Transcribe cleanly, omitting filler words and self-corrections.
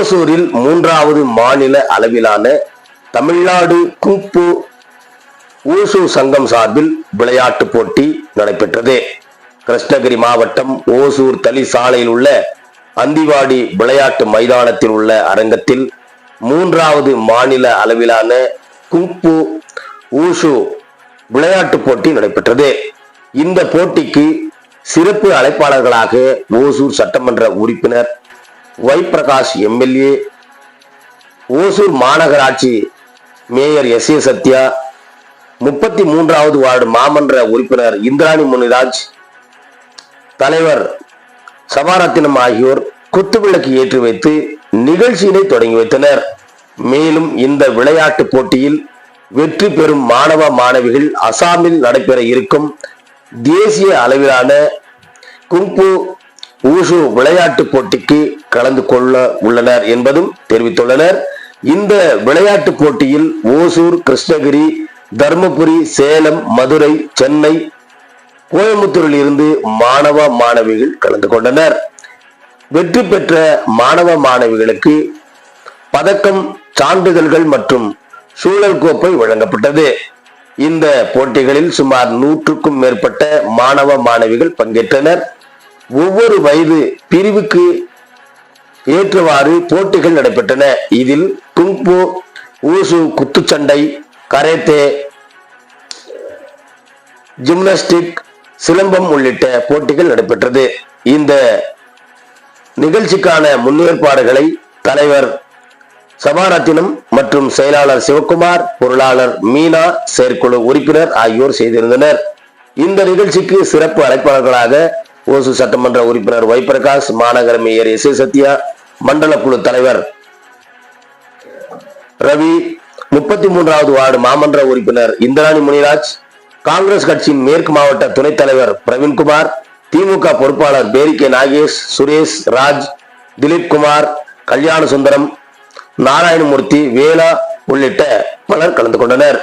ஓசூரில் 3வது மாநில அளவிலான தமிழ்நாடு குங்ஃபூ ஊசு சங்கம் சார்பில் விளையாட்டு போட்டி நடைபெற்றது. கிருஷ்ணகிரி மாவட்டம் ஓசூர் தளி சாலையில் உள்ள அந்திவாடி விளையாட்டு மைதானத்தில் உள்ள அரங்கத்தில் 3வது மாநில அளவிலான குங்ஃபூ ஊசு விளையாட்டு போட்டி நடைபெற்றது. இந்த போட்டிக்கு சிறப்பு அழைப்பாளர்களாக ஓசூர் சட்டமன்ற உறுப்பினர் ஒய் பிரகாஷ் எம்எல்ஏ, ஓசூர் மாநகராட்சி மேயர் எஸ்.ஏ. சத்யா, 33வது வார்டு மாமன்ற உறுப்பினர் இந்திராணி முனிராஜ், தலைவர் சபாரத்தினம் ஆகியோர் குத்துவிளக்கு ஏற்றி வைத்து நிகழ்ச்சியினை தொடங்கி வைத்தனர். மேலும் இந்த விளையாட்டு போட்டியில் வெற்றி பெறும் மாணவ மாணவிகள் அசாமில் நடைபெற இருக்கும் தேசிய அளவிலான குங்ஃபூ ஊசு விளையாட்டு போட்டிக்கு கலந்து கொள்ள உள்ளனர் என்பதும் தெரிவித்துள்ளனர். இந்த விளையாட்டு போட்டியில் ஓசூர், கிருஷ்ணகிரி, தர்மபுரி, சேலம், மதுரை, சென்னை, கோயம்புத்தூரில் இருந்து மாணவ மாணவிகள் கலந்து கொண்டனர். வெற்றி பெற்ற மாணவ மாணவிகளுக்கு பதக்கம், சான்றிதழ்கள் மற்றும் சூழல் கோப்பை வழங்கப்பட்டது. இந்த போட்டிகளில் சுமார் 100க்கும் மேற்பட்ட மாணவ மாணவிகள் பங்கேற்றனர். ஒவ்வொரு வயது பிரிவுக்கு ஏற்றவாறு போட்டிகள் நடைபெற்றன. இதில் குங்ஃபூ ஊசு, குத்துச்சண்டை, கராத்தே, ஜிம்னாஸ்டிக், சிலம்பம் உள்ளிட்ட போட்டிகள் நடைபெற்றது. இந்த நிகழ்ச்சிக்கான முன்னேற்பாடுகளை தலைவர் சபாரத்தினம் மற்றும் செயலாளர் சிவகுமார், பொருளாளர் மீனா, செயற்குழு உறுப்பினர் ஆகியோர் செய்திருந்தனர். இந்த நிகழ்ச்சிக்கு சிறப்பு அழைப்பாளர்களாக ஓசூர் சட்டமன்ற உறுப்பினர் ஒய் பிரகாஷ், மாநகர மேயர் எஸ்.ஏ. சத்யா, மண்டல குழு தலைவர் ரவி, 33வது வார்டு மாமன்ற உறுப்பினர் இந்திராணி முனிராஜ், காங்கிரஸ் கட்சியின் மேற்கு மாவட்ட துணைத் தலைவர் பிரவீன்குமார், திமுக பொறுப்பாளர் பேரிகே நாகேஷ், சுரேஷ், ராஜ், திலீப் குமார், கல்யாண சுந்தரம், நாராயணமூர்த்தி, வேலா உள்ளிட்ட பலர் கலந்து கொண்டனர்.